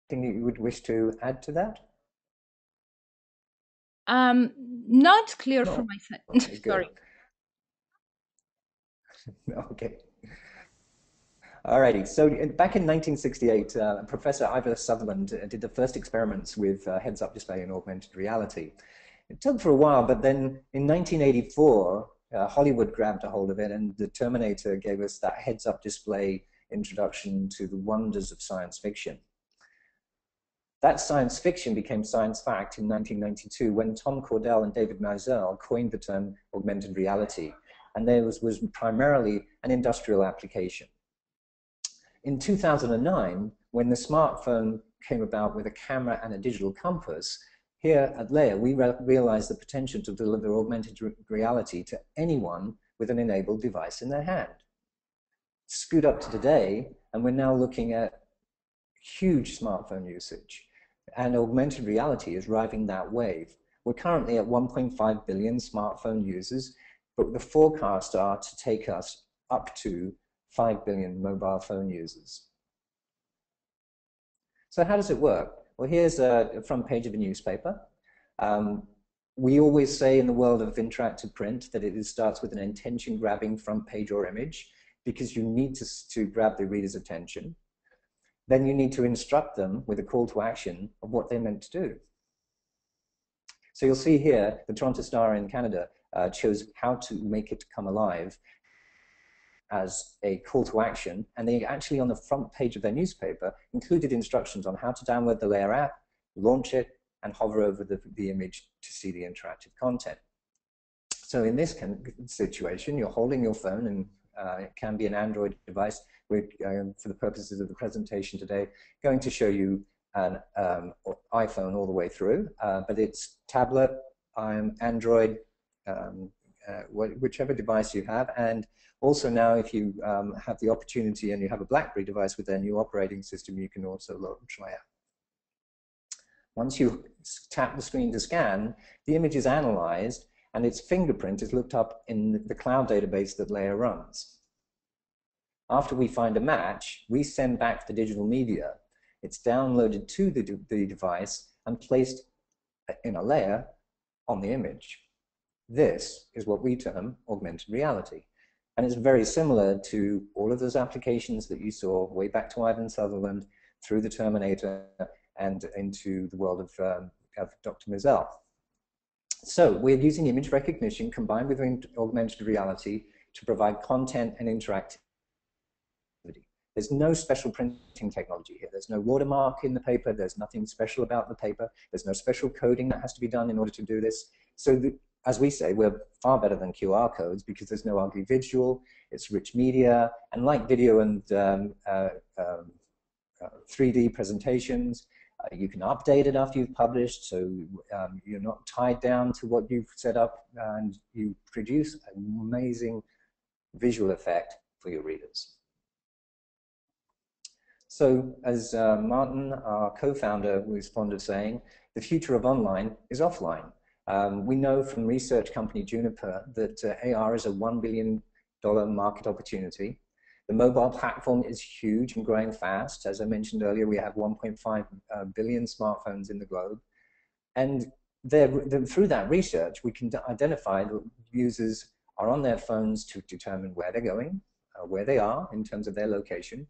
that you would wish to add to that? Not clear No. from my side. Okay, good. Sorry. Okay. Alrighty. So back in 1968, Professor Ivor Sutherland did the first experiments with heads-up display in augmented reality. It took for a while, but then in 1984, Hollywood grabbed a hold of it, and the Terminator gave us that heads-up display introduction to the wonders of science fiction. That science fiction became science fact in 1992 when Tom Cordell and David Mizell coined the term augmented reality, and there was primarily an industrial application. In 2009, when the smartphone came about with a camera and a digital compass, here at Layar, we realized the potential to deliver augmented reality to anyone with an enabled device in their hand. Scoot up to today, and we're now looking at huge smartphone usage, and augmented reality is riding that wave. We're currently at 1.5 billion smartphone users, but the forecasts are to take us up to 5 billion mobile phone users. So how does it work? Well, here's a front page of a newspaper. We always say in the world of interactive print that it starts with an intention-grabbing front page or image, because you need to grab the reader's attention. Then you need to instruct them with a call to action of what they're meant to do. So you'll see here, the Toronto Star in Canada shows how to make it come alive as a call to action, and they actually on the front page of their newspaper included instructions on how to download the Layar app, launch it, and hover over the image to see the interactive content. So in this kind of situation, you're holding your phone, and it can be an Android device. We're, for the purposes of the presentation today, going to show you an iPhone all the way through, but it's tablet, Android, whichever device you have. And also now, if you have the opportunity and you have a BlackBerry device with their new operating system, you can also launch Layar. Once you tap the screen to scan, the image is analyzed, and its fingerprint is looked up in the cloud database that Layar runs. After we find a match, we send back the digital media. It's downloaded to the device and placed in a layer on the image. This is what we term augmented reality. And it's very similar to all of those applications that you saw way back to Ivan Sutherland, through the Terminator, and into the world of Dr. Mizell. So we're using image recognition combined with augmented reality to provide content and interactivity. There's no special printing technology here. There's no watermark in the paper. There's nothing special about the paper. There's no special coding that has to be done in order to do this. So as we say, we're far better than QR codes because there's no ugly visual. It's rich media, and like video and 3D presentations, you can update it after you've published, so you're not tied down to what you've set up, and you produce an amazing visual effect for your readers. So as Martin, our co-founder, was fond of saying, the future of online is offline. We know from research company Juniper that AR is a $1 billion market opportunity. The mobile platform is huge and growing fast. As I mentioned earlier, we have 1.5 billion smartphones in the globe. And through that research, we can identify that users are on their phones to determine where they're going, where they are in terms of their location,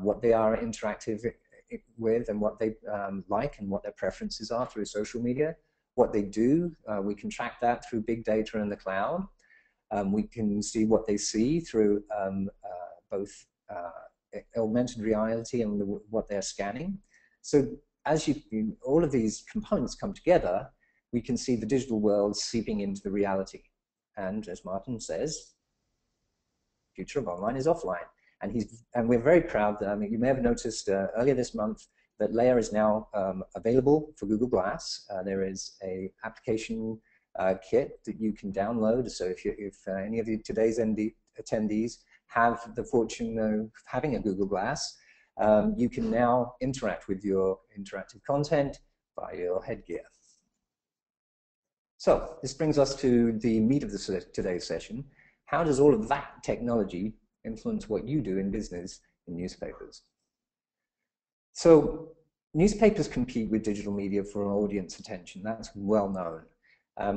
what they are interactive with, and what they like and what their preferences are through social media. What they do, we can track that through big data in the cloud. We can see what they see through both augmented reality and what they're scanning. So as all of these components come together, we can see the digital world seeping into the reality. And as Martin says, the future of online is offline. And we're very proud that, you may have noticed earlier this month that Layar is now available for Google Glass. There is an application kit that you can download. So if any of today's attendees have the fortune of having a Google Glass, you can now interact with your interactive content via your headgear. So this brings us to the meat of today's session. How does all of that technology influence what you do in business in newspapers? So Newspapers compete with digital media for audience attention. That's well known.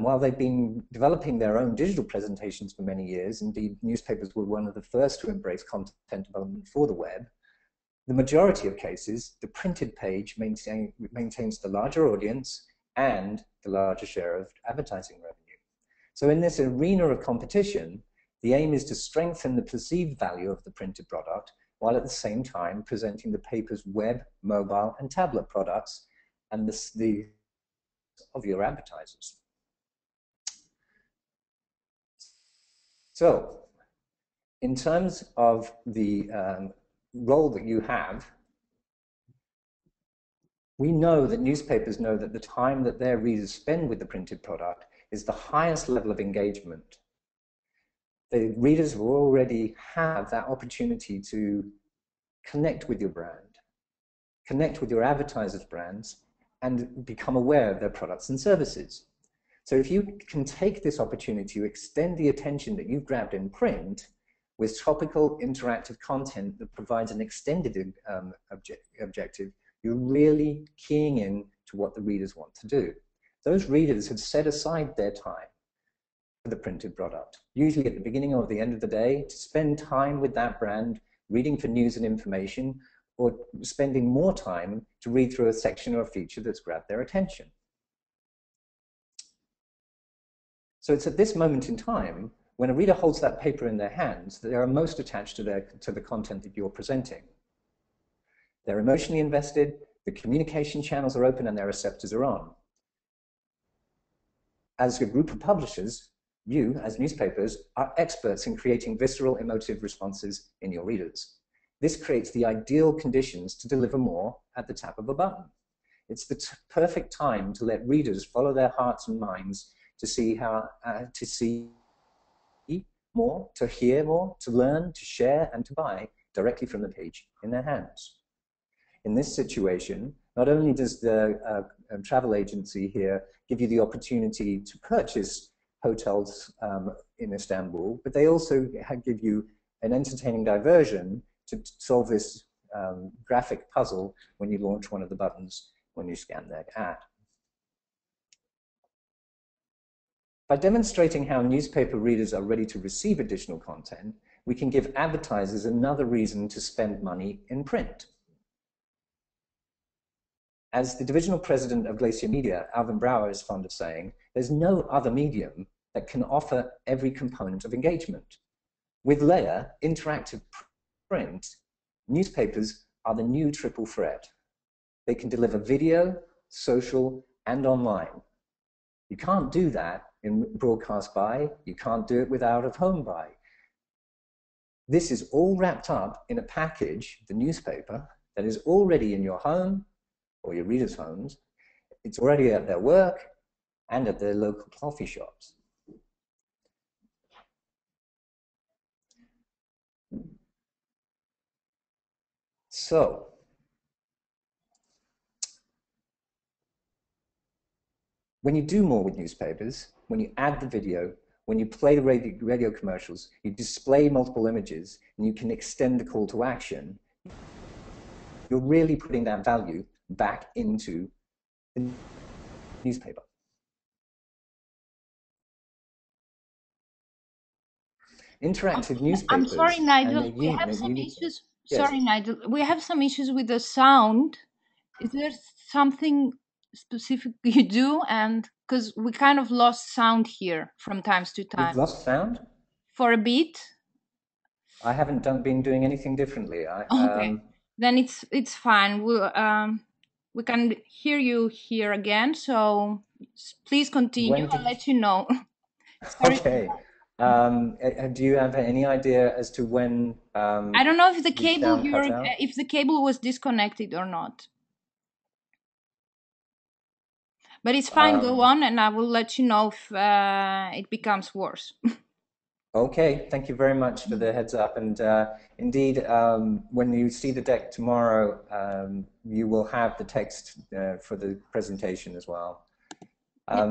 While they've been developing their own digital presentations for many years, indeed newspapers were one of the first to embrace content development for the web, the majority of cases, the printed page maintains the larger audience and the larger share of advertising revenue. So in this arena of competition, the aim is to strengthen the perceived value of the printed product while at the same time presenting the paper's web, mobile, and tablet products and the of your advertisers. So, in terms of the role that you have, we know that newspapers know that the time that their readers spend with the printed product is the highest level of engagement. The readers will already have that opportunity to connect with your brand, connect with your advertisers' brands, and become aware of their products and services. So if you can take this opportunity to extend the attention that you've grabbed in print with topical interactive content that provides an extended objective, you're really keying in to what the readers want to do. Those readers have set aside their time for the printed product, usually at the beginning or the end of the day, to spend time with that brand, reading for news and information, or spending more time to read through a section or a feature that's grabbed their attention. So it's at this moment in time, when a reader holds that paper in their hands, that they are most attached to the content that you're presenting. They're emotionally invested, the communication channels are open, and their receptors are on. As a group of publishers, you, as newspapers, are experts in creating visceral emotive responses in your readers. This creates the ideal conditions to deliver more at the tap of a button. It's the perfect time to let readers follow their hearts and minds to see more, to hear more, to learn, to share, and to buy directly from the page in their hands. In this situation, not only does the travel agency here give you the opportunity to purchase hotels in Istanbul, but they also give you an entertaining diversion to solve this graphic puzzle when you launch one of the buttons when you scan their ad. By demonstrating how newspaper readers are ready to receive additional content, we can give advertisers another reason to spend money in print. As the divisional president of Glacier Media, Alvin Brower, is fond of saying, there's no other medium that can offer every component of engagement. With Layar, interactive print, newspapers are the new triple threat. They can deliver video, social, and online. You can't do that in broadcast buy. You can't do it with out-of-home buy. This is all wrapped up in a package, the newspaper, that is already in your home or your readers' homes. It's already at their work and at their local coffee shops. So, when you do more with newspapers, when you add the video, when you play the radio commercials, you display multiple images, and you can extend the call to action, you're really putting that value back into the newspaper. Interactive newspapers. I'm sorry, Nigel. We have some issues. Yes. Sorry, Nigel. We have some issues with the sound. Is there something specific you do? And because we kind of lost sound here from time to time. You've lost sound? For a bit. I haven't been doing anything differently. Okay. Then it's fine. We can hear you here again. So please continue. I'll let you know. Okay. Do you have any idea as to when? I don't know if the cable if the cable was disconnected or not. But it's fine. Go on, and I will let you know if it becomes worse. Okay. Thank you very much for the heads up. And indeed, when you see the deck tomorrow, you will have the text for the presentation as well.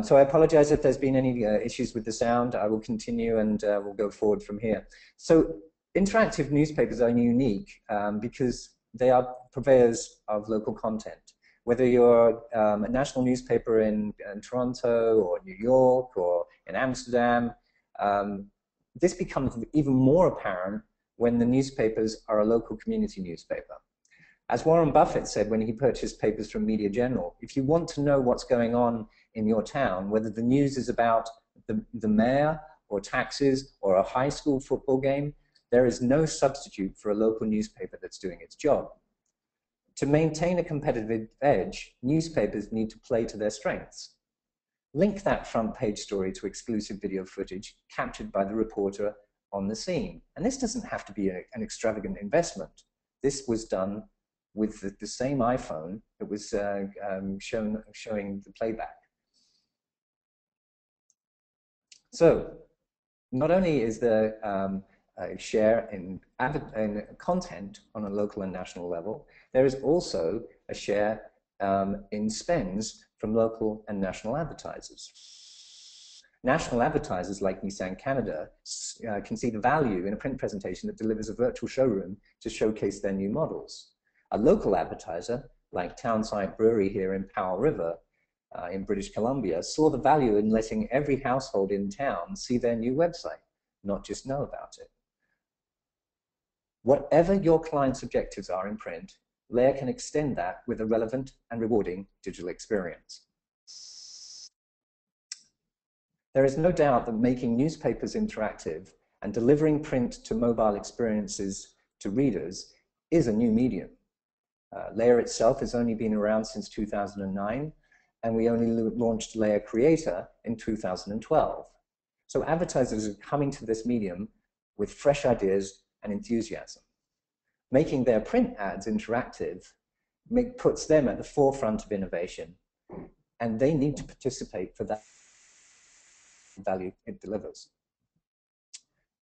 So I apologize if there's been any issues with the sound. I will continue and we'll go forward from here. So interactive newspapers are unique because they are purveyors of local content. Whether you're a national newspaper in Toronto or New York or in Amsterdam, this becomes even more apparent when the newspapers are a local community newspaper. As Warren Buffett said when he purchased papers from Media General, if you want to know what's going on in your town, whether the news is about the mayor or taxes or a high school football game, there is no substitute for a local newspaper that's doing its job. To maintain a competitive edge, newspapers need to play to their strengths. Link that front page story to exclusive video footage captured by the reporter on the scene. And this doesn't have to be an extravagant investment. This was done with the same iPhone that was showing the playback. So not only is there a share in content on a local and national level, there is also a share in spends from local and national advertisers. National advertisers like Nissan Canada can see the value in a print presentation that delivers a virtual showroom to showcase their new models. A local advertiser like Townside Brewery here in Powell River in British Columbia saw the value in letting every household in town see their new website, not just know about it. Whatever your client's objectives are in print, Layar can extend that with a relevant and rewarding digital experience. There is no doubt that making newspapers interactive and delivering print to mobile experiences to readers is a new medium. Layar itself has only been around since 2009, and we only launched Layar Creator in 2012. So advertisers are coming to this medium with fresh ideas and enthusiasm. Making their print ads interactive puts them at the forefront of innovation, and they need to participate for that value it delivers.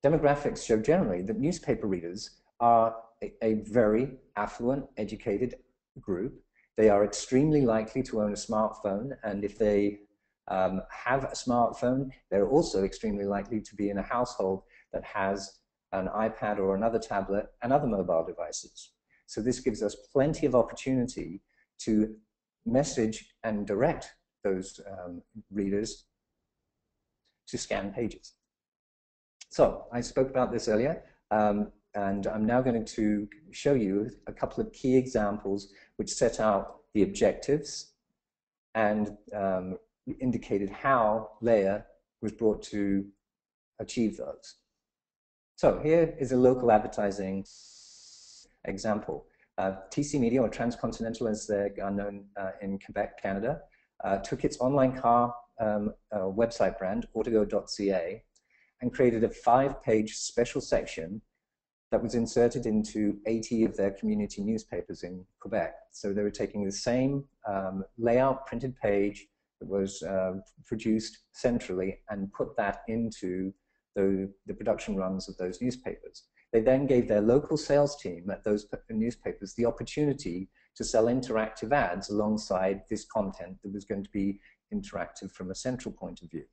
Demographics show generally that newspaper readers are a very affluent, educated group. They are extremely likely to own a smartphone, and if they have a smartphone, they're also extremely likely to be in a household that has an iPad or another tablet and other mobile devices. So this gives us plenty of opportunity to message and direct those readers to scan pages. So I spoke about this earlier, and I'm now going to show you a couple of key examples which set out the objectives and indicated how Layar was brought to achieve those. So here is a local advertising example. TC Media, or Transcontinental as they are known in Quebec, Canada, took its online car website brand, autogo.ca, and created a 5-page special section that was inserted into 80 of their community newspapers in Quebec. So they were taking the same layout printed page that was produced centrally and put that into the production runs of those newspapers. They then gave their local sales team at those newspapers the opportunity to sell interactive ads alongside this content that was going to be interactive from a central point of view.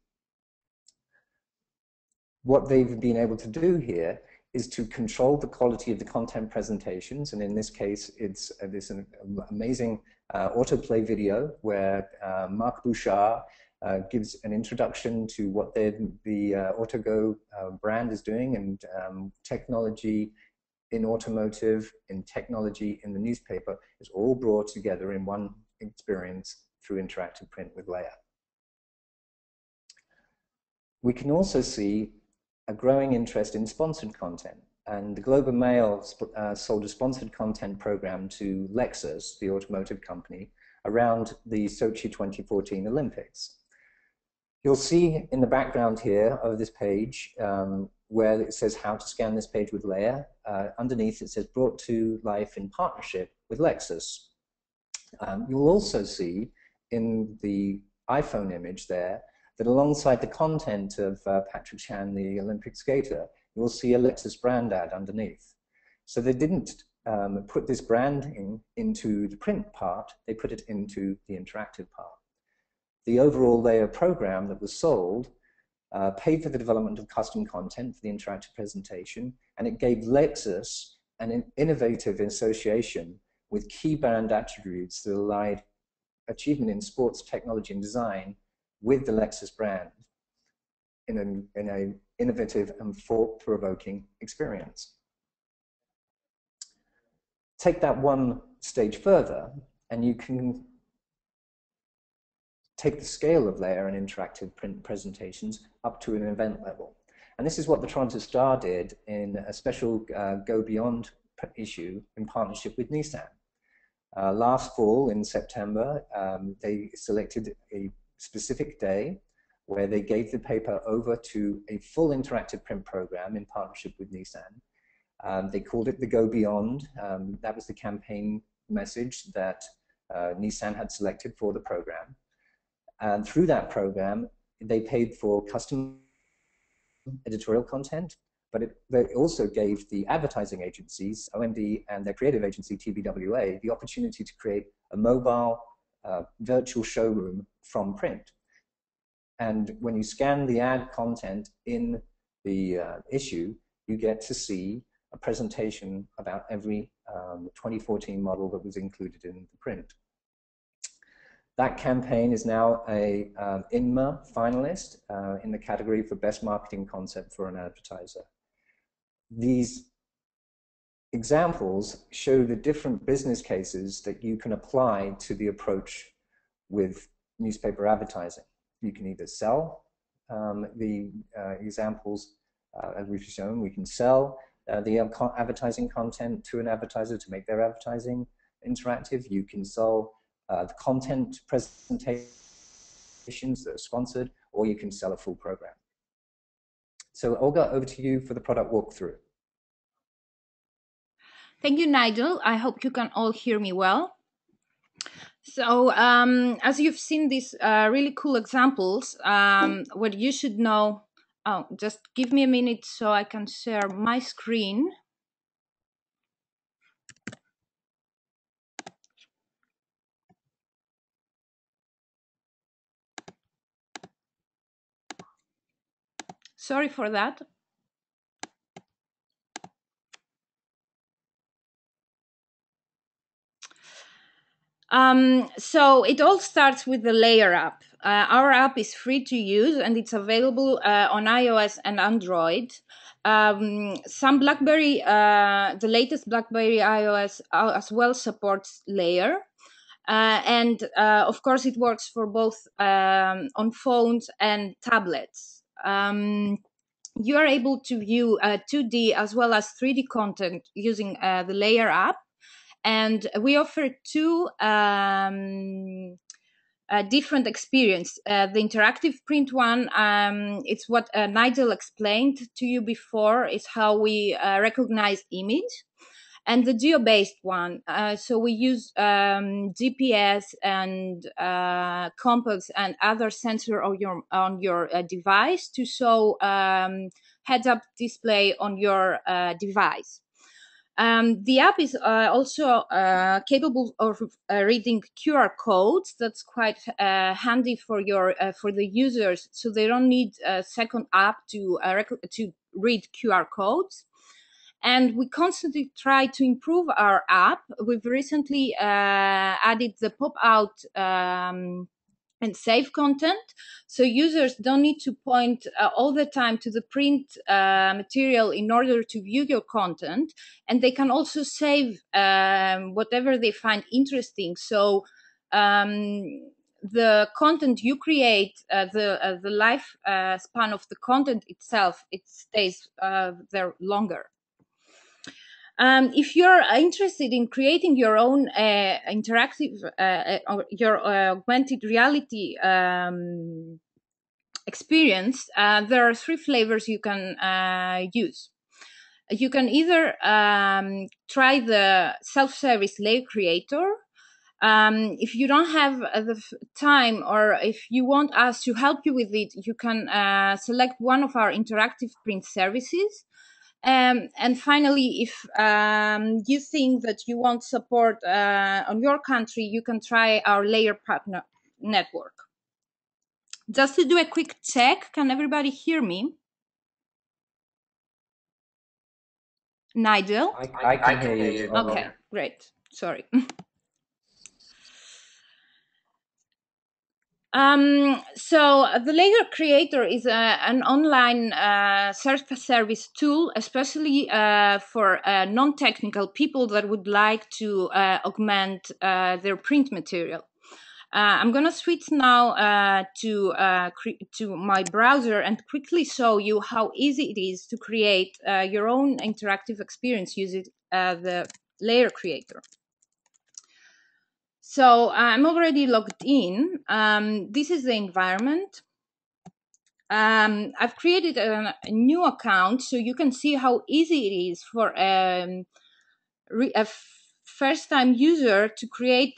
What they've been able to do here is to control the quality of the content presentations, and in this case, it's this amazing autoplay video where Marc Bouchard gives an introduction to what the Autogo brand is doing, and technology in automotive, in technology in the newspaper is all brought together in one experience through interactive print with Layar. We can also see a growing interest in sponsored content, and the Globe and Mail sold a sponsored content program to Lexus, the automotive company, around the Sochi 2014 Olympics. You'll see in the background here of this page where it says how to scan this page with Layar. Underneath it says brought to life in partnership with Lexus. You'll also see in the iPhone image there that alongside the content of Patrick Chan, the Olympic skater, you'll see a Lexus brand ad underneath. So they didn't put this branding into the print part, they put it into the interactive part. The overall Layar program that was sold paid for the development of custom content for the interactive presentation, and it gave Lexus an innovative association with key brand attributes that achievement in sports technology and design with the Lexus brand in an innovative and thought-provoking experience. Take that one stage further, and you can take the scale of Layar and interactive print presentations up to an event level. And this is what the Toronto Star did in a special Go Beyond issue in partnership with Nissan. Last fall in September, they selected a specific day where they gave the paper over to a full interactive print program in partnership with Nissan. They called it the Go Beyond. That was the campaign message that Nissan had selected for the program. And through that program, they paid for custom editorial content, but they also gave the advertising agencies, OMD and their creative agency, TBWA, the opportunity to create a mobile virtual showroom from print. And when you scan the ad content in the issue, you get to see a presentation about every 2014 model that was included in the print. That campaign is now a INMA finalist in the category for Best Marketing Concept for an Advertiser. These examples show the different business cases that you can apply to the approach with newspaper advertising. You can either sell the examples as we've shown. We can sell the advertising content to an advertiser to make their advertising interactive. You can sell the content presentations that are sponsored, or you can sell a full program. So Olga, over to you for the product walkthrough. Thank you, Nigel. I hope you can all hear me well. So as you've seen these really cool examples, what you should know, just give me a minute so I can share my screen. Sorry for that. So it all starts with the Layar app. Our app is free to use and it's available on iOS and Android. Some BlackBerry, the latest BlackBerry iOS as well supports Layar. And of course it works for both on phones and tablets. You are able to view 2D as well as 3D content using the Layar app. And we offer two different experience. The interactive print one, it's what Nigel explained to you before, is how we recognize image. And the geo-based one, so we use GPS and compass and other sensor on your device to show heads-up display on your device. The app is also capable of reading QR codes. That's quite handy for the users, so they don't need a second app to read QR codes. And we constantly try to improve our app. We've recently added the pop-out and save content, so users don't need to point all the time to the print material in order to view your content, and they can also save whatever they find interesting. So the content you create, the life span of the content itself, it stays there longer. If you're interested in creating your own interactive or your augmented reality experience, there are three flavors you can use. You can either try the self-service Layar Creator. If you don't have the time, or if you want us to help you with it, you can select one of our interactive print services. And finally, if you think that you want support on your country, you can try our Layar Partner Network. Just to do a quick check, can everybody hear me? Nigel? I can hear you. Okay, great. Sorry. So the Layar Creator is an online self-service tool, especially for non-technical people that would like to augment their print material. I'm going to switch now to my browser and quickly show you how easy it is to create your own interactive experience using the Layar Creator. So I'm already logged in. This is the environment. I've created a new account so you can see how easy it is for a first-time user to create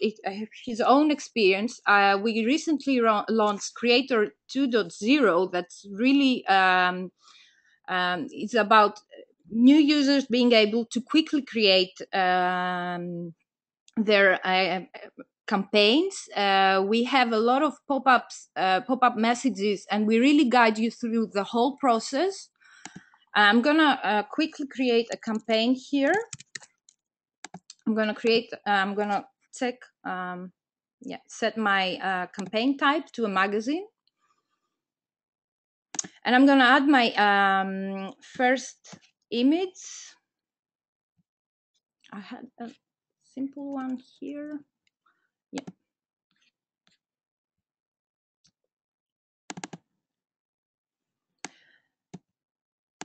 his own experience. We recently launched Creator 2.0 that's really it's about new users being able to quickly create their campaigns. We have a lot of pop-up messages, and we really guide you through the whole process. I'm gonna quickly create a campaign here. I'm gonna set my campaign type to a magazine, and I'm gonna add my first image. I had a simple one here. Yeah.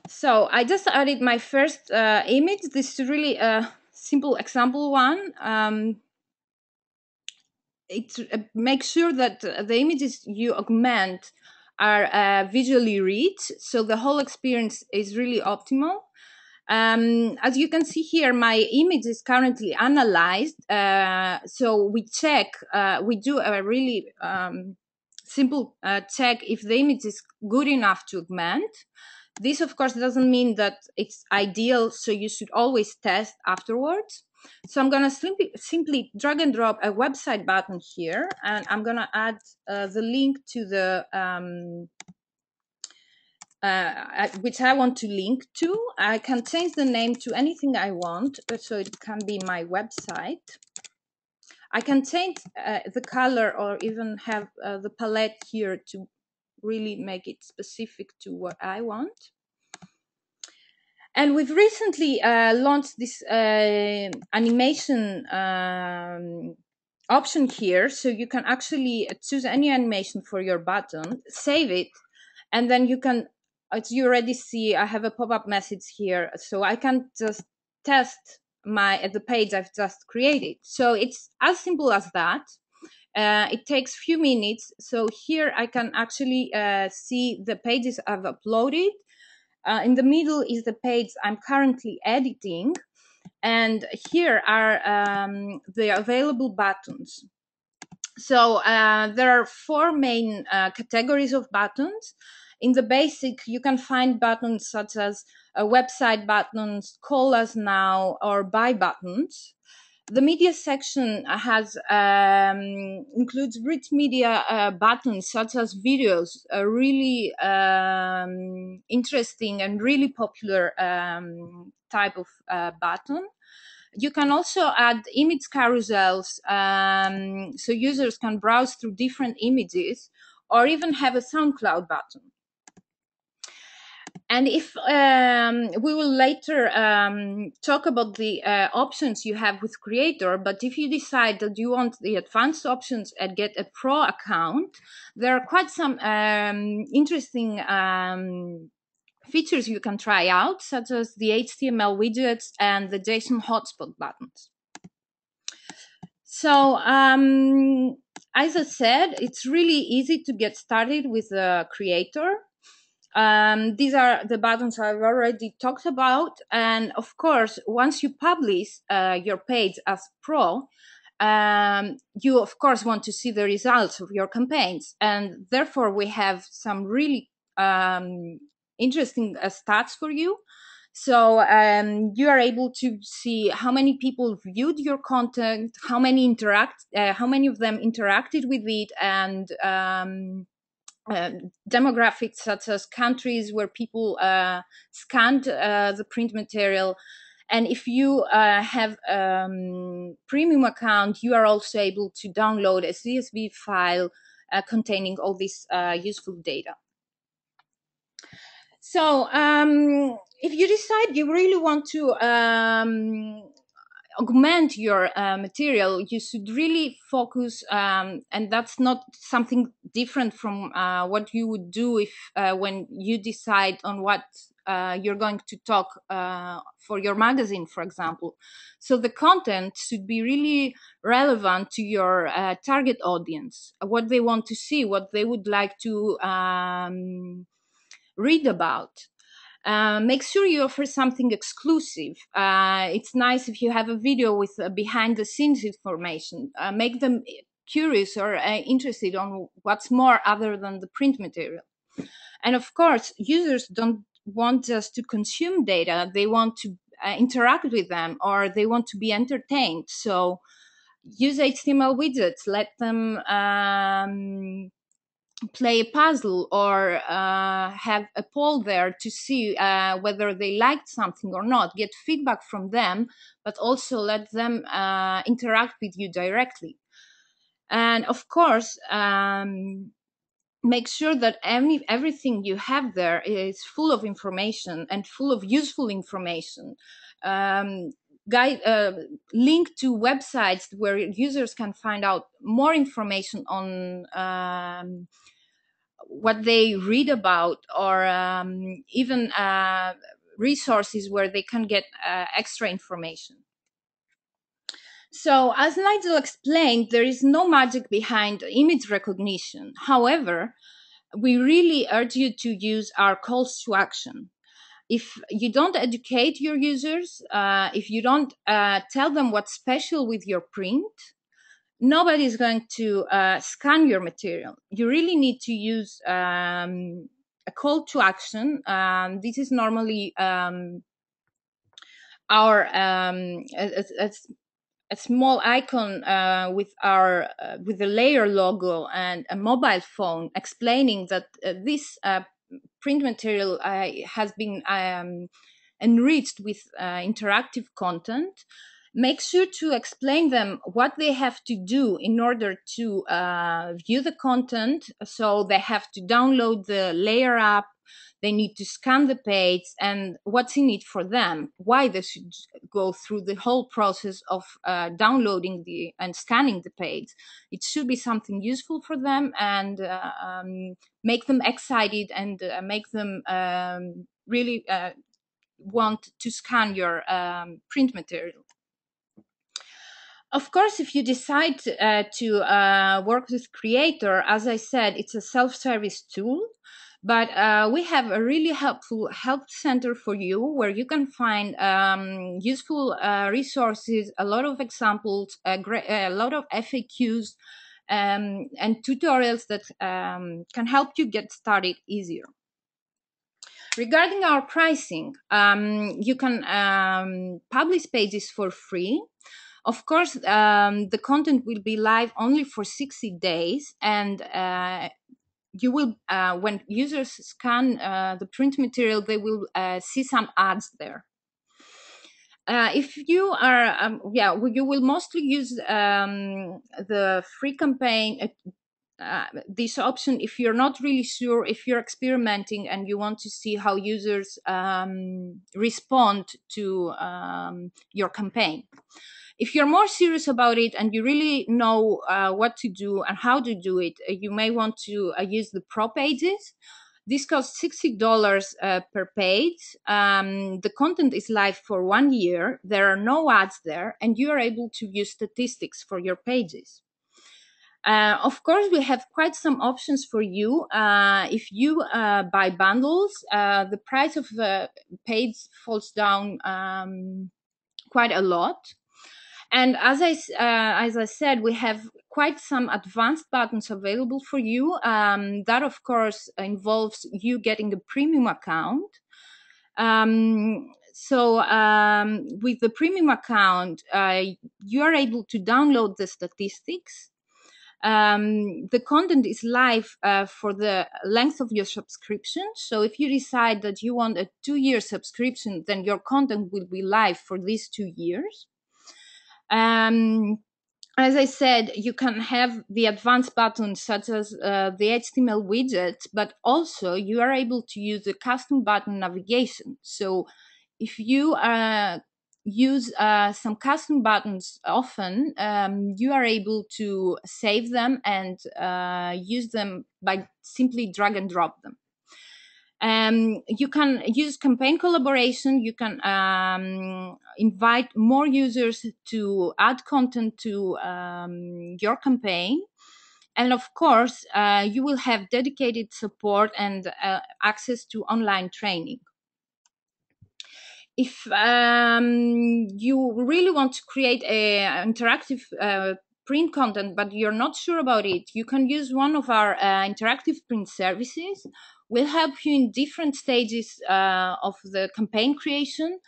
So I just added my first image. This is really a simple example one. Make sure that the images you augment are visually rich, so the whole experience is really optimal. As you can see here, my image is currently analyzed. So we do a really simple check if the image is good enough to augment. This, of course, doesn't mean that it's ideal, so you should always test afterwards. So I'm going to simply drag and drop a website button here, and I'm going to add the link to the which I want to link to. I can change the name to anything I want, so it can be my website. I can change the color or even have the palette here to really make it specific to what I want. And we've recently launched this animation option here, so you can actually choose any animation for your button, save it, and then you can, as you already see, I have a pop-up message here, so I can just test the page I've just created. So it's as simple as that. It takes few minutes. So here I can actually see the pages I've uploaded. In the middle is the page I'm currently editing, and here are the available buttons. So there are four main categories of buttons. In the basic, you can find buttons such as website buttons, call us now, or buy buttons. The media section has includes rich media buttons such as videos, a really interesting and really popular type of button. You can also add image carousels, so users can browse through different images, or even have a SoundCloud button. And if we will later talk about the options you have with Creator, but if you decide that you want the advanced options and get a pro account, there are quite some interesting features you can try out, such as the HTML widgets and the JSON hotspot buttons. So as I said, it's really easy to get started with the Creator. These are the buttons I've already talked about. And of course, once you publish your page as pro, you of course want to see the results of your campaigns. And therefore, we have some really interesting stats for you. So you are able to see how many people viewed your content, how many of them interacted with it, and demographics such as countries where people scanned the print material. And if you have premium account, you are also able to download a CSV file containing all this useful data. So if you decide you really want to augment your material, you should really focus, and that's not something different from what you would do if when you decide on what you're going to talk for your magazine, for example. So the content should be really relevant to your target audience, what they want to see, what they would like to read about. Make sure you offer something exclusive. It's nice if you have a video with behind the scenes information. Make them curious or interested on what's more other than the print material. And of course, users don't want just to consume data. They want to interact with them, or they want to be entertained. So use HTML widgets. Let them play a puzzle, or have a poll there to see whether they liked something or not. Get feedback from them, but also let them interact with you directly. And of course, make sure that everything you have there is full of information and full of useful information. Link to websites where users can find out more information on what they read about, or even resources where they can get extra information. So as Nigel explained, there is no magic behind image recognition. However, we really urge you to use our calls to action. If you don't educate your users, if you don't tell them what's special with your print, nobody is going to scan your material. You really need to use a call to action. This is normally our a small icon with the Layar logo and a mobile phone, explaining that this print material has been enriched with interactive content. Make sure to explain them what they have to do in order to view the content. So they have to download the Layar app, they need to scan the page, and what's in it for them, why they should go through the whole process of downloading and scanning the page. It should be something useful for them, and make them excited, and make them really want to scan your print material. Of course, if you decide to work with Creator, as I said, it's a self-service tool, but we have a really helpful help center for you, where you can find useful resources, a lot of examples, a lot of FAQs, and tutorials that can help you get started easier. Regarding our pricing, you can publish pages for free. Of course, the content will be live only for 60 days, and you will, when users scan the print material, they will see some ads there. If you are, you will mostly use the free campaign, this option, if you're not really sure, if you're experimenting and you want to see how users respond to your campaign. If you're more serious about it and you really know what to do and how to do it, you may want to use the Pro pages. This costs $60 per page. The content is live for 1 year. There are no ads there, and you are able to use statistics for your pages. Of course, we have quite some options for you. If you buy bundles, the price of the page falls down quite a lot. And as I said, we have quite some advanced buttons available for you. That, of course, involves you getting a premium account. With the premium account, you are able to download the statistics. The content is live for the length of your subscription. So if you decide that you want a 2-year subscription, then your content will be live for these 2 years. as I said, you can have the advanced buttons such as the HTML widgets, but also you are able to use the custom button navigation. So if you use some custom buttons often, you are able to save them and use them by simply drag and drop them. You can use campaign collaboration. You can invite more users to add content to your campaign. And of course, you will have dedicated support and access to online training. If you really want to create an interactive print content, but you're not sure about it, you can use one of our interactive print services. We'll help you in different stages of the campaign creation.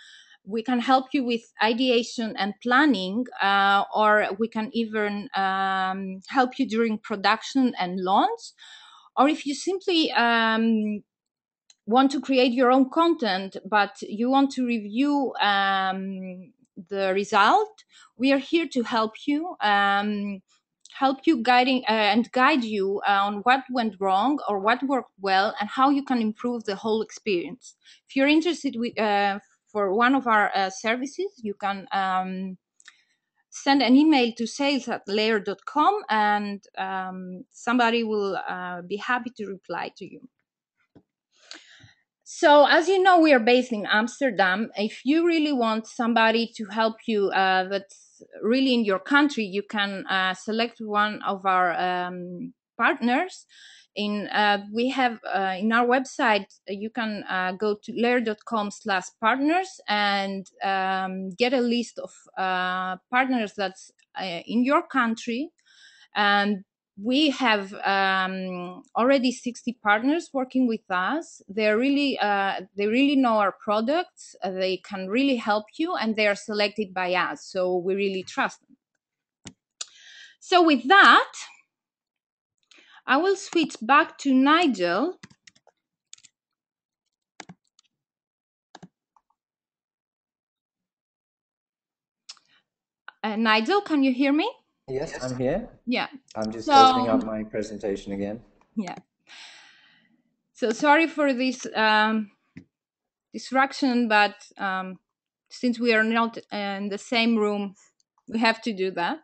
We can help you with ideation and planning, or we can even help you during production and launch. Or if you simply want to create your own content, but you want to review the result, we are here to help you. Guiding and guide you on what went wrong or what worked well and how you can improve the whole experience. If you're interested for one of our services, you can send an email to sales@layar.com, and somebody will be happy to reply to you. So, as you know, we are based in Amsterdam. If you really want somebody to help you that's really in your country, you can select one of our partners. We have in our website, you can go to layar.com/partners and get a list of partners that's in your country. And we have already 60 partners working with us. They really know our products. They can really help you, and they are selected by us. So we really trust them. So with that, I will switch back to Nigel. Nigel, can you hear me? Yes, I'm here. Yeah. I'm just opening up my presentation again. Yeah. So sorry for this distraction, but since we are not in the same room, we have to do that.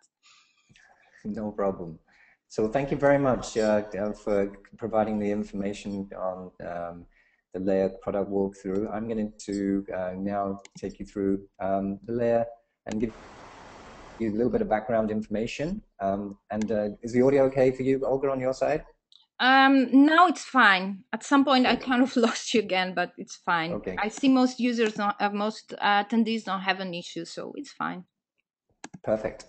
No problem. So thank you very much for providing the information on the Layar product walkthrough. I'm going to now take you through the Layar and give you a little bit of background information. Is the audio okay for you, Olga, on your side? Now it's fine. At some point, I kind of lost you again, but it's fine. Okay. I see most users, most attendees don't have an issue, so it's fine. Perfect.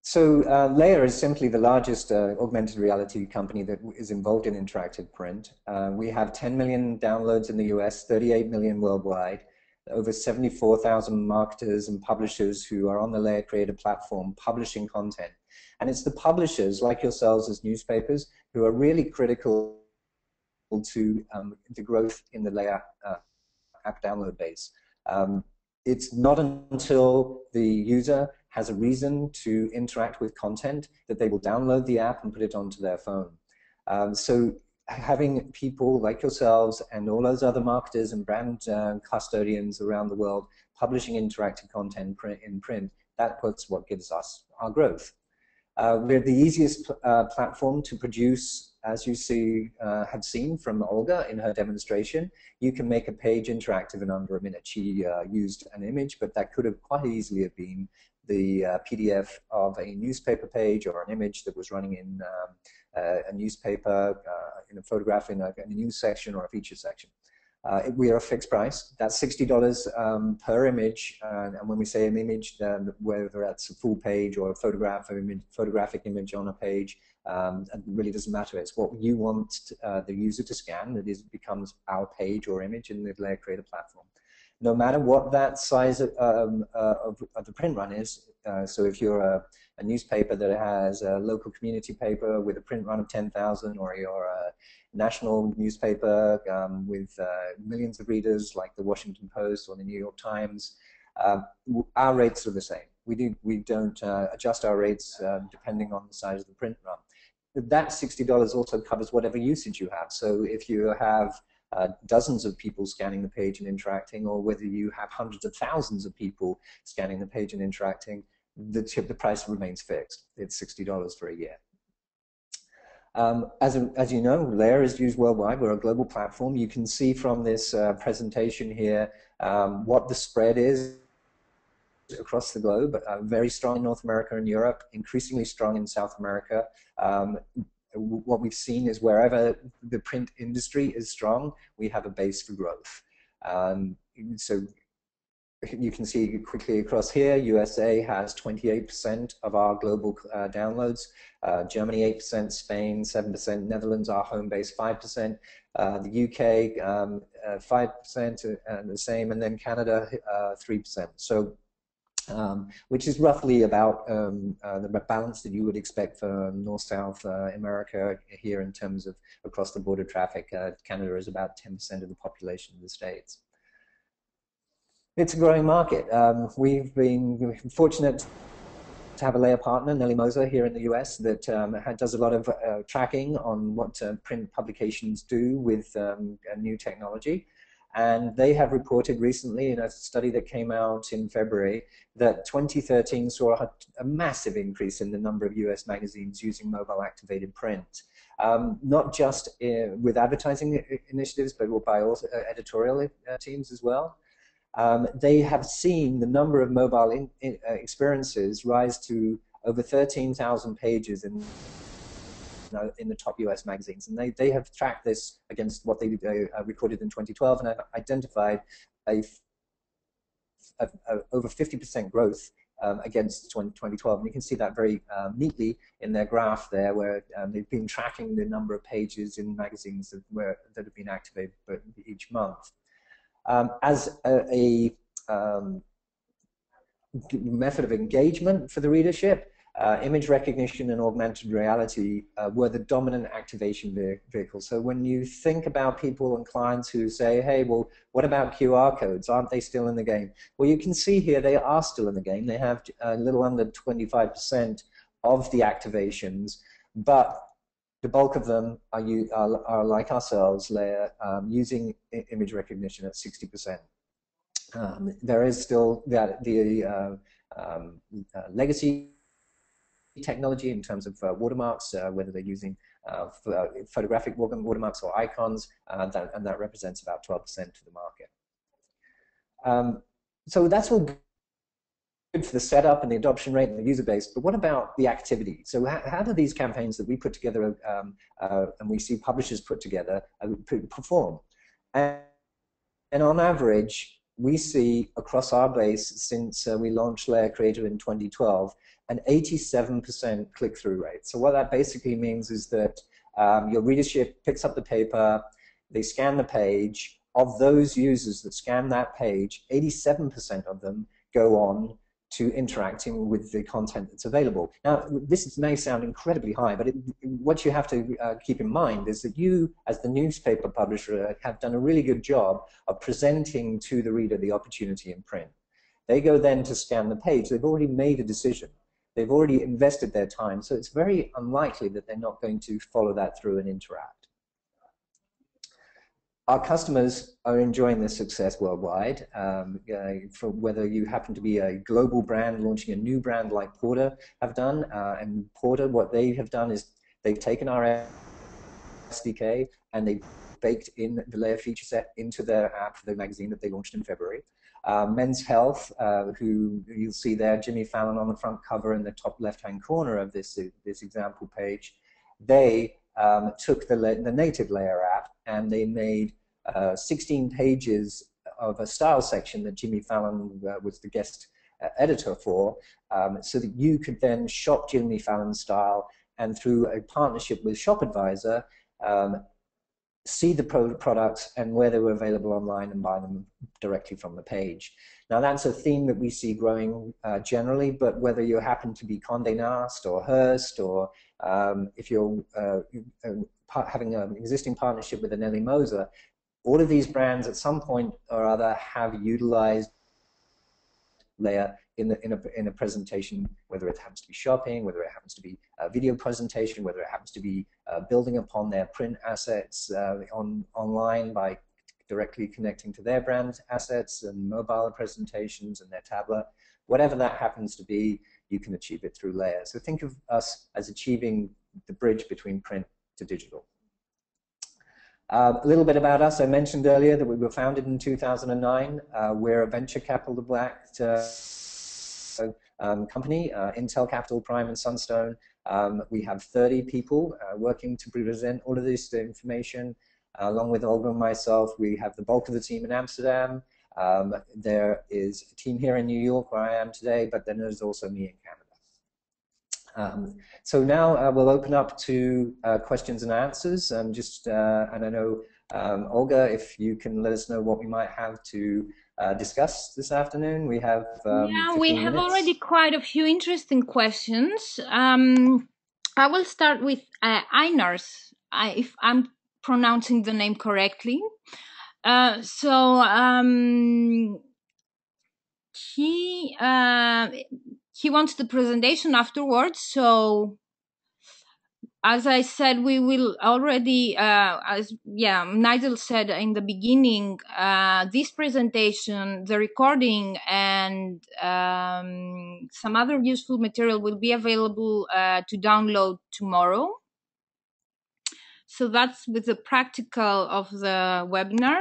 So Layar is simply the largest augmented reality company that is involved in interactive print. We have 10 million downloads in the US, 38 million worldwide, over 74,000 marketers and publishers who are on the Layar Creator platform publishing content. And it's the publishers, like yourselves as newspapers, who are really critical to the growth in the Layar app download base. It's not until the user has a reason to interact with content that they will download the app and put it onto their phone. So having people like yourselves and all those other marketers and brand custodians around the world publishing interactive content in print, that's what gives us our growth. We're the easiest platform to produce, as you have seen from Olga in her demonstration. You can make a page interactive in under a minute. She used an image, but that could have quite easily have been the PDF of a newspaper page or an image that was running in a newspaper, in a photograph in a news section or a feature section. We are a fixed price. That's $60 per image, and when we say an image, whether that's a full page or a photographic image on a page, it really doesn't matter. It's what you want the user to scan that becomes our page or image in the Layar Creator platform. No matter what that size of the print run is, so if you're a newspaper that has a local community paper with a print run of 10,000, or you're a national newspaper with millions of readers like the Washington Post or the New York Times, our rates are the same. we don't adjust our rates depending on the size of the print run. That $60 also covers whatever usage you have. So if you have dozens of people scanning the page and interacting, or whether you have hundreds of thousands of people scanning the page and interacting, the price remains fixed. It's $60 for a year. As you know, Layar is used worldwide. We're a global platform. You can see from this presentation here what the spread is across the globe. Very strong in North America and Europe, increasingly strong in South America. What we've seen is wherever the print industry is strong, we have a base for growth. So you can see quickly across here, USA has 28% of our global downloads, Germany 8%, Spain 7%, Netherlands, our home base 5%, the UK 5% and the same, and then Canada 3%. So which is roughly about the balance that you would expect for North-South America here in terms of across the border traffic. Canada is about 10% of the population of the States. It's a growing market. We've been fortunate to have a Layar partner, Nellie Moser, here in the US that does a lot of tracking on what print publications do with new technology. And they have reported recently in a study that came out in February that 2013 saw a massive increase in the number of US magazines using mobile activated print. Not just with advertising initiatives, but by also editorial teams as well. They have seen the number of mobile experiences rise to over 13,000 pages in the top US magazines, and they have tracked this against what they recorded in 2012 and have identified over 50% growth against 2012. And you can see that very neatly in their graph there, where they've been tracking the number of pages in magazines that have been activated each month. As a method of engagement for the readership, image recognition and augmented reality were the dominant activation vehicles. So when you think about people and clients who say, hey, well, what about QR codes? Aren't they still in the game? Well, you can see here they are still in the game. They have a little under 25% of the activations, but the bulk of them are like ourselves, Layar, using image recognition at 60%. There is still the legacy technology in terms of watermarks, whether they're using photographic watermarks or icons, and that represents about 12% of the market. So that's all good for the setup and the adoption rate and the user base, but what about the activity? So how do these campaigns that we put together and we see publishers put together perform? And on average, we see across our base since we launched Layar Creator in 2012, an 87% click-through rate. So what that basically means is that your readership picks up the paper, they scan the page. Of those users that scan that page, 87% of them go on to interacting with the content that's available. Now, this may sound incredibly high, but what you have to keep in mind is that you, as the newspaper publisher, have done a really good job of presenting to the reader the opportunity in print. They go then to scan the page. They've already made a decision. They've already invested their time, so it's very unlikely that they're not going to follow that through and interact. Our customers are enjoying this success worldwide. For whether you happen to be a global brand launching a new brand like Porter have done, and Porter, what they have done is they've taken our SDK and they've baked in the Layar feature set into their app for the magazine that they launched in February. Men's Health, who you'll see there, Jimmy Fallon on the front cover in the top left-hand corner of this example page, they took the native Layar app and they made 16 pages of a style section that Jimmy Fallon was the guest editor for, so that you could then shop Jimmy Fallon's style and through a partnership with Shop Advisor, see the products and where they were available online and buy them directly from the page. Now that's a theme that we see growing generally, but whether you happen to be Condé Nast or Hearst, or if you're having an existing partnership with Nellie Moser, all of these brands at some point or other have utilized Layar in a presentation, whether it happens to be shopping, whether it happens to be a video presentation, whether it happens to be building upon their print assets online by directly connecting to their brand assets and mobile presentations and their tablet. Whatever that happens to be, you can achieve it through Layar. So think of us as achieving the bridge between print to digital. A little bit about us. I mentioned earlier that we were founded in 2009. We're a venture capital-backed company, Intel Capital, Prime, and Sunstone. We have 30 people working to present all of this information. Along with Olga and myself, we have the bulk of the team in Amsterdam. There is a team here in New York where I am today, but then there's also me in Canada. So now we'll open up to questions and answers. And I know, Olga, if you can let us know what we might have to discuss this afternoon. We have yeah, we have already quite a few interesting questions. I will start with Einars, if I'm pronouncing the name correctly. He wants the presentation afterwards. So as I said, we will already, Nigel said in the beginning, this presentation, the recording, and some other useful material will be available to download tomorrow. So that's with the practical of the webinar.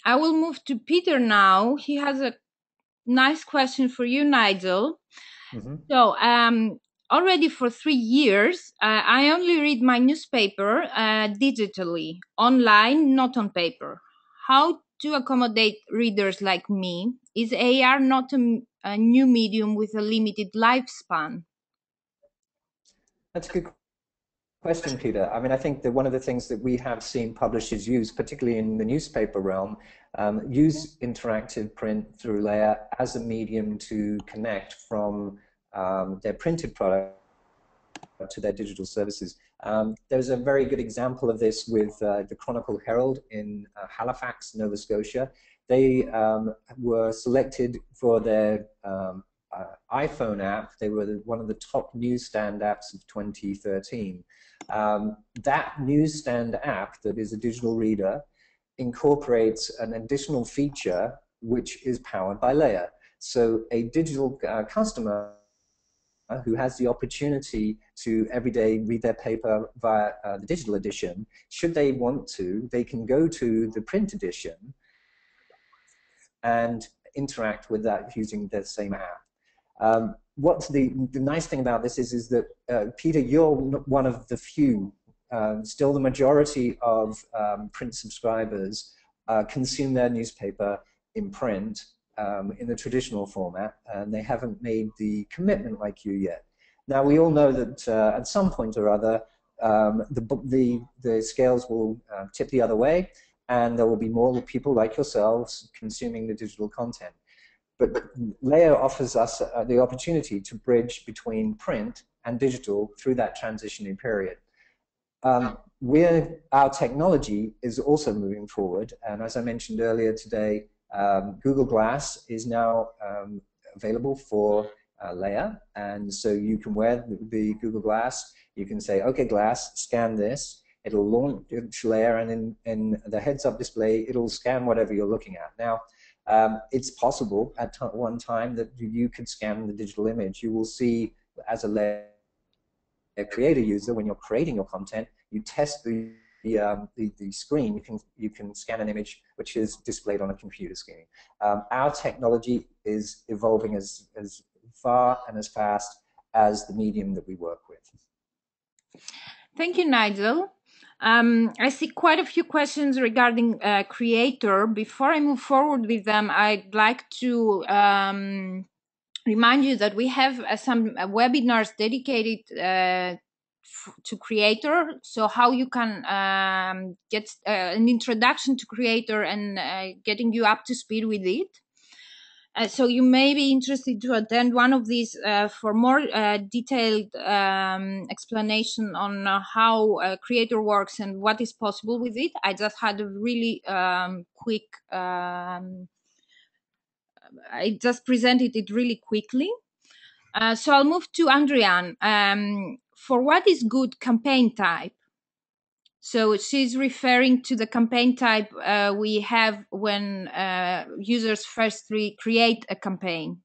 I will move to Peter now. He has a nice question for you, Nigel. Mm-hmm. So already for 3 years, I only read my newspaper digitally, online, not on paper. How to accommodate readers like me? Is AR not a new medium with a limited lifespan? That's a good question, Peter. I mean, I think that one of the things that we have seen publishers use, particularly in the newspaper realm, use interactive print through Layar as a medium to connect from their printed product to their digital services. There's a very good example of this with the Chronicle Herald in Halifax, Nova Scotia. They were selected for their iPhone app. They were one of the top newsstand apps of 2013. That newsstand app, that is a digital reader, incorporates an additional feature which is powered by Layar. So a digital customer who has the opportunity to every day read their paper via the digital edition, should they want to, they can go to the print edition and interact with that using the same app. What's the nice thing about this is that, Peter, you're one of the few, still the majority of print subscribers consume their newspaper in print in the traditional format, and they haven't made the commitment like you yet. Now, we all know that at some point or other, the scales will tip the other way, and there will be more people like yourselves consuming the digital content. But Layar offers us the opportunity to bridge between print and digital through that transitioning period. Our technology is also moving forward, and as I mentioned earlier today, Google Glass is now available for Layar, and so you can wear the Google Glass. You can say, okay, Glass, scan this. It'll launch Layar, and in the heads-up display, it'll scan whatever you're looking at. Now, it's possible at one time that you could scan the digital image. You will see, as a Layar creator user, when you're creating your content, you test the screen. You can scan an image which is displayed on a computer screen. Our technology is evolving as far and as fast as the medium that we work with. Thank you, Nigel. I see quite a few questions regarding creator. Before I move forward with them, I'd like to remind you that we have some webinars dedicated to creator. So how you can get an introduction to creator and getting you up to speed with it. So you may be interested to attend one of these for more detailed explanation on how Creator works and what is possible with it. I just had a really quick, I just presented it really quickly. So I'll move to Andrian. For what is good campaign type? So she's referring to the campaign type we have when users first create a campaign.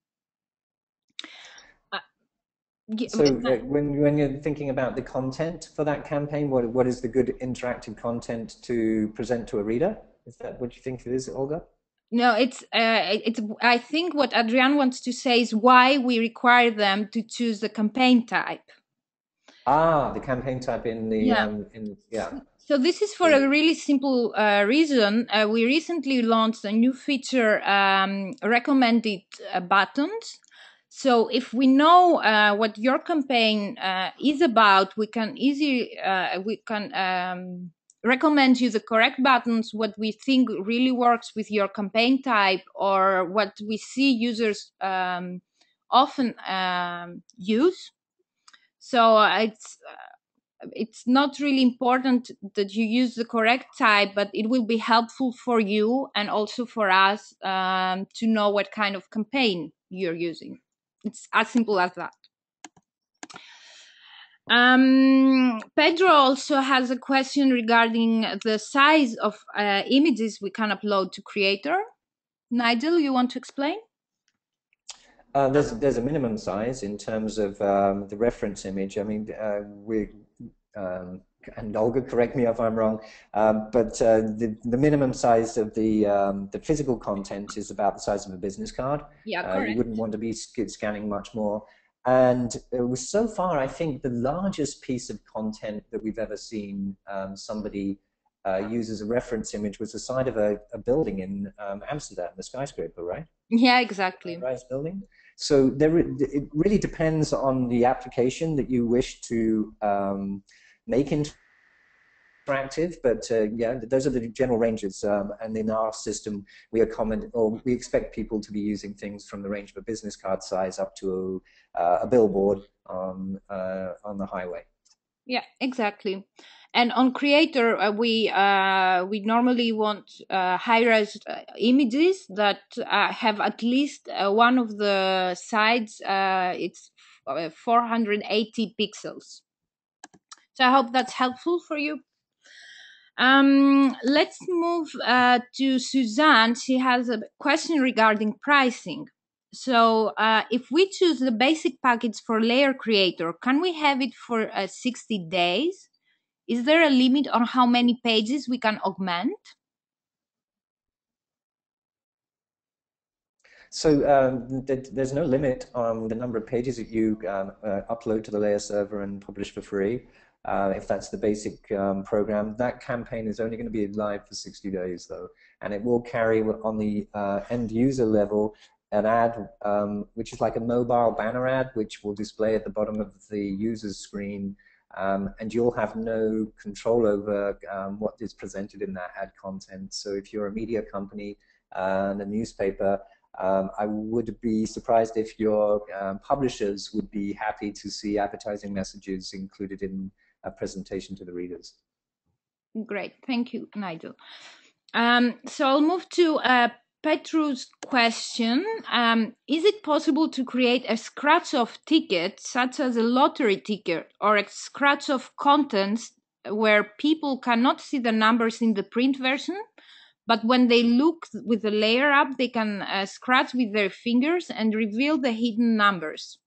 So when you're thinking about the content for that campaign, what is the good interactive content to present to a reader? Is that what you think it is, Olga? No, it's. I think what Adrian wants to say is why we require them to choose the campaign type. Ah, the campaign type in the yeah. So this is for a really simple reason. We recently launched a new feature, recommended buttons. So if we know what your campaign is about, we can recommend you the correct buttons, what we think really works with your campaign type, or what we see users often use. So it's not really important that you use the correct type, but it will be helpful for you and also for us to know what kind of campaign you're using. It's as simple as that. Pedro also has a question regarding the size of images we can upload to Creator. Nigel, you want to explain? There's a minimum size in terms of the reference image. I mean, and Olga, correct me if I'm wrong, but the minimum size of the physical content is about the size of a business card. Yeah, correct. You wouldn't want to be scanning much more. And so far, I think the largest piece of content that we've ever seen somebody use as a reference image was the side of a building in Amsterdam, the skyscraper, right? Yeah, exactly. Rise building. So it really depends on the application that you wish to make interactive, but yeah, those are the general ranges. And in our system, we expect people to be using things from the range of a business card size up to a billboard on the highway. Yeah, exactly. And on Creator, we normally want high-res images that have at least one of the sides. It's 480 pixels. So I hope that's helpful for you. Let's move to Suzanne. She has a question regarding pricing. So if we choose the basic package for Layar Creator, can we have it for 60 days? Is there a limit on how many pages we can augment? So there's no limit on the number of pages that you upload to the Layar server and publish for free. If that's the basic program, that campaign is only going to be live for 60 days, though, and it will carry on the end user level an ad, which is like a mobile banner ad, which will display at the bottom of the user's screen, and you'll have no control over what is presented in that ad content. So if you're a media company and a newspaper, I would be surprised if your publishers would be happy to see advertising messages included in a presentation to the readers. Great, thank you, Nigel. So I'll move to Petru's question. Is it possible to create a scratch-off ticket, such as a lottery ticket, or a scratch-off contents where people cannot see the numbers in the print version, but when they look with the Layar app, they can scratch with their fingers and reveal the hidden numbers?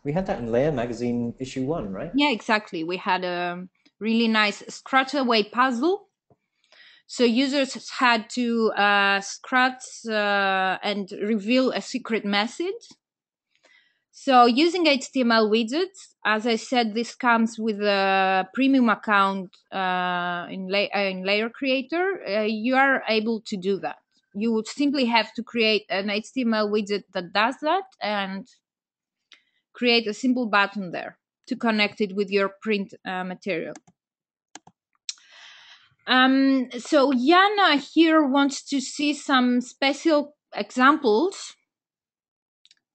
We had that in Layar magazine issue 1, right? Yeah, exactly. We had a really nice scratch away puzzle. So users had to scratch and reveal a secret message. So using HTML widgets, as I said, this comes with a premium account in Layar Creator. You are able to do that. You would simply have to create an HTML widget that does that and create a simple button there to connect it with your print material. So Jana here wants to see some special examples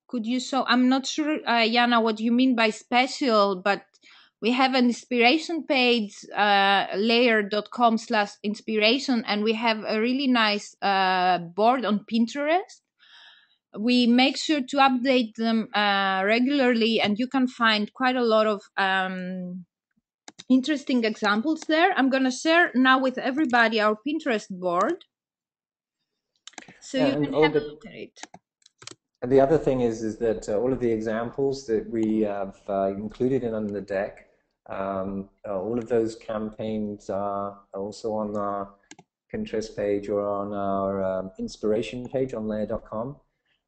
could you show? I'm not sure, Jana, what you mean by special, but we have an inspiration page, layar.com/inspiration, and we have a really nice board on Pinterest. We make sure to update them regularly, and you can find quite a lot of interesting examples there. I'm going to share now with everybody our Pinterest board, so you can have a look at it. And the other thing is that all of the examples that we have included in under the deck, all of those campaigns are also on our Pinterest page or on our inspiration page on layar.com.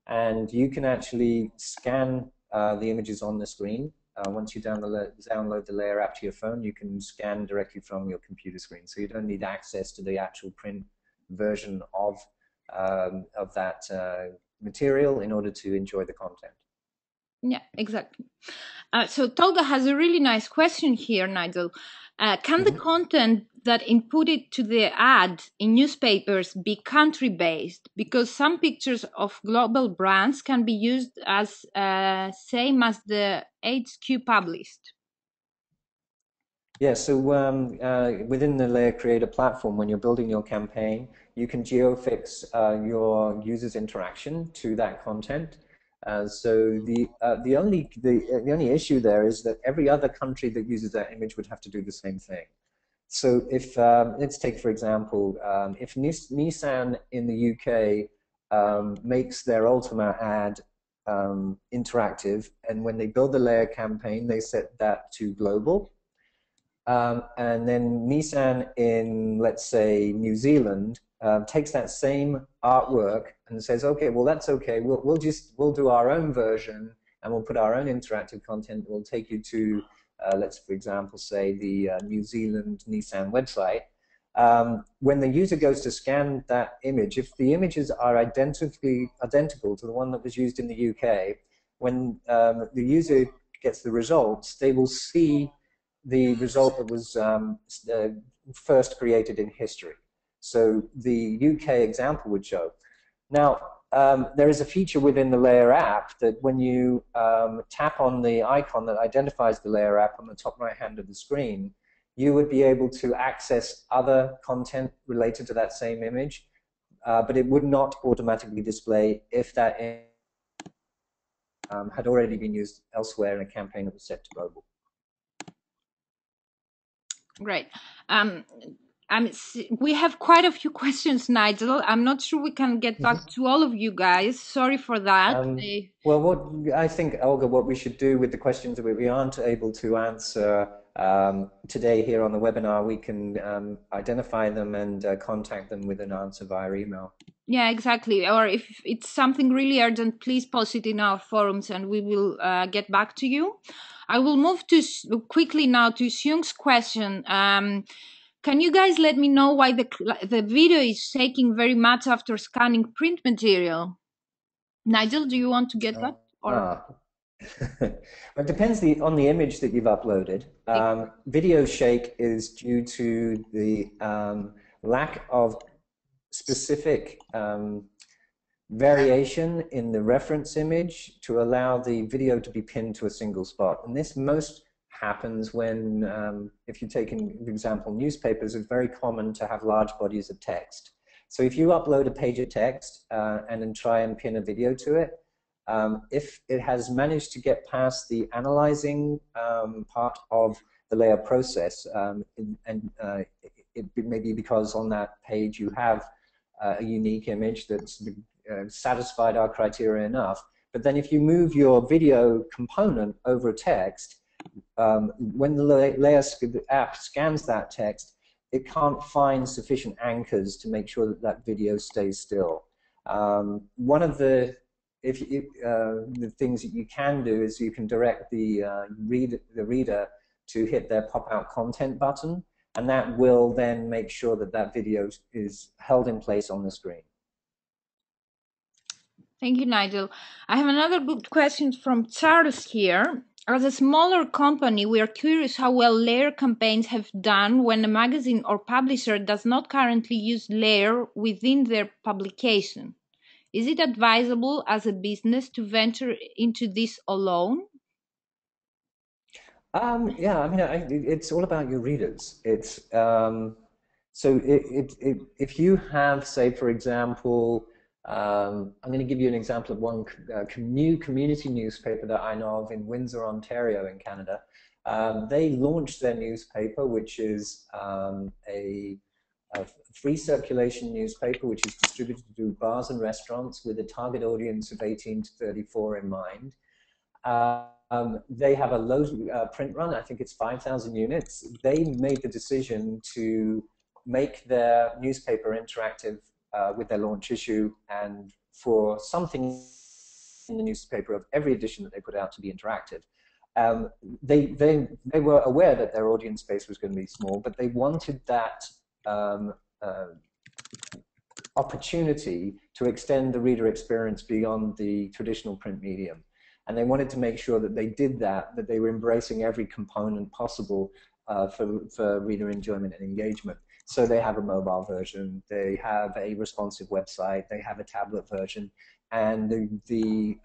And you can actually scan the images on the screen. Once you download the Layar app to your phone, you can scan directly from your computer screen. So you don't need access to the actual print version of that material in order to enjoy the content. Yeah, exactly. So Tolga has a really nice question here, Nigel. Can the content that inputted to the ad in newspapers be country-based? Because some pictures of global brands can be used as same as the HQ published. Yeah, so within the Layar Creator platform, when you're building your campaign, you can geofix your user's interaction to that content. So the only issue there is that every other country that uses that image would have to do the same thing. So if let's take for example, if Nissan in the UK makes their Ultima ad interactive, and when they build the Layar campaign, they set that to global. And then Nissan in, let's say, New Zealand takes that same artwork and says, okay, well, that's okay. We'll do our own version, and we'll put our own interactive content. We'll take you to, let's, for example, say the New Zealand Nissan website. When the user goes to scan that image, if the images are identical to the one that was used in the UK, when the user gets the results, they will see the result that was first created in history. So the UK example would show. Now, there is a feature within the Layar app that when you tap on the icon that identifies the Layar app on the top right hand of the screen, you would be able to access other content related to that same image, but it would not automatically display if that had already been used elsewhere in a campaign that was set to global. Great. We have quite a few questions, Nigel. I'm not sure we can get back to all of you guys. Sorry for that. Well, what I think, Olga, what we should do with the questions that we aren't able to answer today here on the webinar, we can identify them and contact them with an answer via email. Yeah, exactly. Or if it's something really urgent, please post it in our forums and we will get back to you. I will move quickly now to Xiong's question. Can you guys let me know why the video is shaking very much after scanning print material? Nigel, do you want to get that? Or? It depends on the image that you've uploaded. Video shake is due to the lack of specific variation in the reference image to allow the video to be pinned to a single spot. And this most happens when, if you take an example, newspapers, it's very common to have large bodies of text. So if you upload a page of text and then try and pin a video to it, if it has managed to get past the analyzing part of the Layar process, it may be because on that page you have a unique image that's satisfied our criteria enough. But then if you move your video component over text, when the Layar app scans that text, it can't find sufficient anchors to make sure that that video stays still. One of the things that you can do is you can direct the reader to hit their pop-out content button, and that will then make sure that that video is held in place on the screen. Thank you, Nigel. I have another good question from Charles here. As a smaller company, we are curious how well Layar campaigns have done when a magazine or publisher does not currently use Layar within their publication. Is it advisable as a business to venture into this alone? Yeah, I mean, it's all about your readers. It's so if you have, say, for example, I'm going to give you an example of one new community newspaper that I know of in Windsor, Ontario, in Canada. They launched their newspaper, which is a free circulation newspaper, which is distributed to bars and restaurants with a target audience of 18 to 34 in mind. They have a low print run. I think it's 5,000 units. They made the decision to make their newspaper interactive with their launch issue, and for something in the newspaper of every edition that they put out to be interactive. They were aware that their audience base was going to be small, but they wanted that opportunity to extend the reader experience beyond the traditional print medium. And they wanted to make sure that they did that they were embracing every component possible for reader enjoyment and engagement. So they have a mobile version, they have a responsive website, they have a tablet version, and the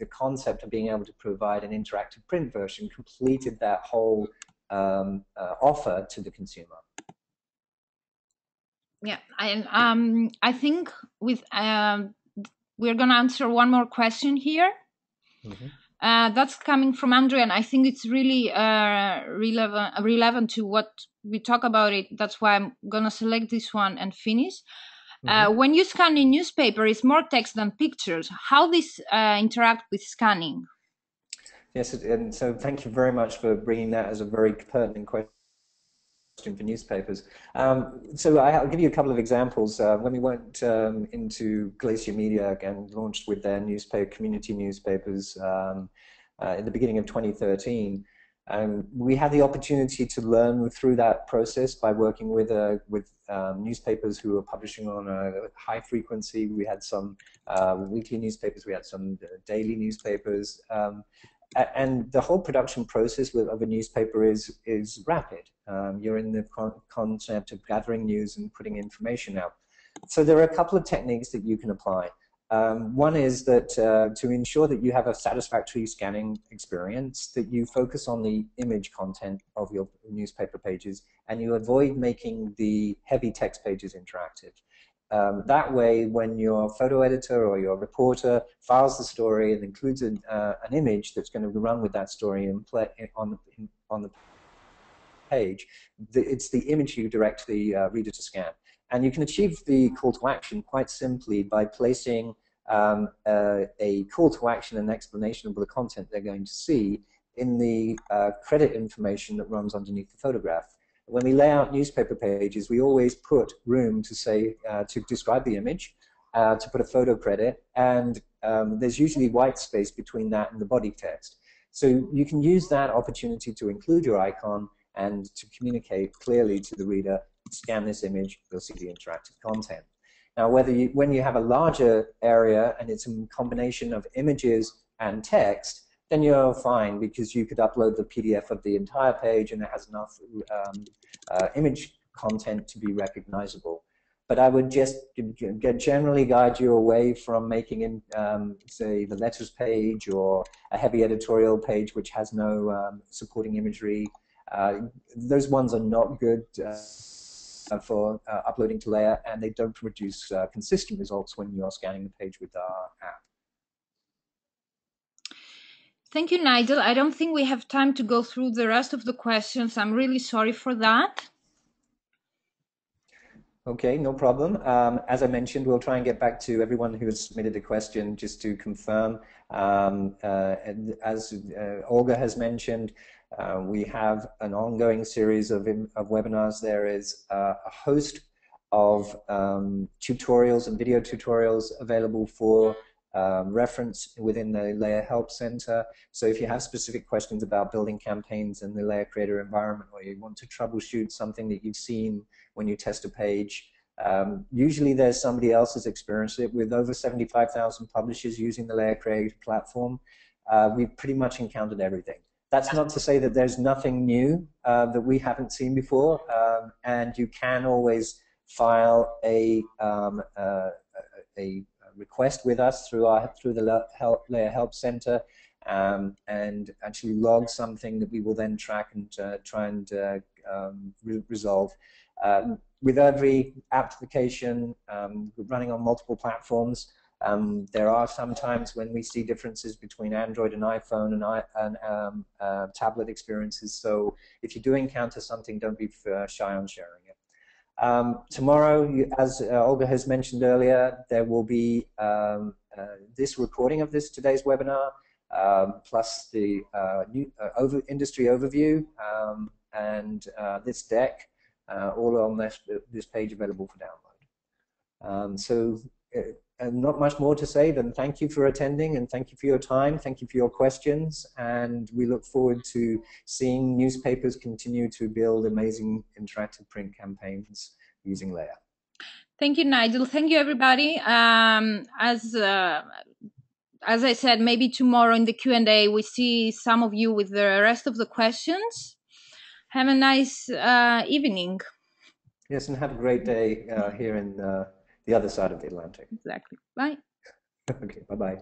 concept of being able to provide an interactive print version completed that whole offer to the consumer. Yeah, and I think with we're going to answer one more question here. Mm-hmm. That's coming from Andrea, and I think it's really relevant to what we talk about it. That's why I'm going to select this one and finish. Mm-hmm. When you scan a newspaper, it's more text than pictures. How this interact with scanning? Yes, and so thank you very much for bringing that as a very pertinent question for newspapers. So I'll give you a couple of examples. When we went into Glacier Media and launched with their community newspapers in the beginning of 2013, we had the opportunity to learn through that process by working with newspapers who were publishing on a high frequency. We had some weekly newspapers, we had some daily newspapers. And the whole production process of a newspaper is rapid. You're in the concept of gathering news and putting information out. So there are a couple of techniques that you can apply. One is that to ensure that you have a satisfactory scanning experience, that you focus on the image content of your newspaper pages and you avoid making the heavy text pages interactive. That way, when your photo editor or your reporter files the story and includes an image that's going to run with that story and play on the page, it's the image you direct the reader to scan. And you can achieve the call to action quite simply by placing a call to action and explanation of the content they're going to see in the credit information that runs underneath the photograph. When we lay out newspaper pages, we always put room to say, to describe the image, to put a photo credit, and there's usually white space between that and the body text. So you can use that opportunity to include your icon and to communicate clearly to the reader, scan this image, you'll see the interactive content. Now, when you have a larger area and it's a combination of images and text, then you're fine, because you could upload the PDF of the entire page and it has enough image content to be recognizable. But I would just generally guide you away from making, say, the letters page or a heavy editorial page which has no supporting imagery. Those ones are not good for uploading to Layar, and they don't produce consistent results when you're scanning the page with our app. Thank you, Nigel. I don't think we have time to go through the rest of the questions. I'm really sorry for that. Okay, no problem. As I mentioned, we'll try and get back to everyone who has submitted a question just to confirm. As Olga has mentioned, we have an ongoing series of webinars. There is a host of tutorials and video tutorials available for reference within the Layar Help Center. So if you have specific questions about building campaigns in the Layar Creator environment, or you want to troubleshoot something that you've seen when you test a page, usually there's somebody else who's experienced it. With over 75,000 publishers using the Layar Creator platform, we've pretty much encountered everything. That's not to say that there's nothing new that we haven't seen before, and you can always file a request with us through the Layar Help Center, and actually log something that we will then track and try and resolve. With every application running on multiple platforms, there are some times when we see differences between Android and iPhone and tablet experiences. So if you do encounter something, don't be shy on sharing it. Tomorrow, as Olga has mentioned earlier, there will be this recording of today's webinar, plus the industry overview and this deck, all on this page available for download. And not much more to say than thank you for attending, and thank you for your time, thank you for your questions, and we look forward to seeing newspapers continue to build amazing interactive print campaigns using Layar. Thank you, Nigel. Thank you, everybody. As I said, maybe tomorrow in the Q&A we see some of you with the rest of the questions. Have a nice evening. Yes, and have a great day here in the other side of the Atlantic. Exactly. Bye. Okay, bye-bye.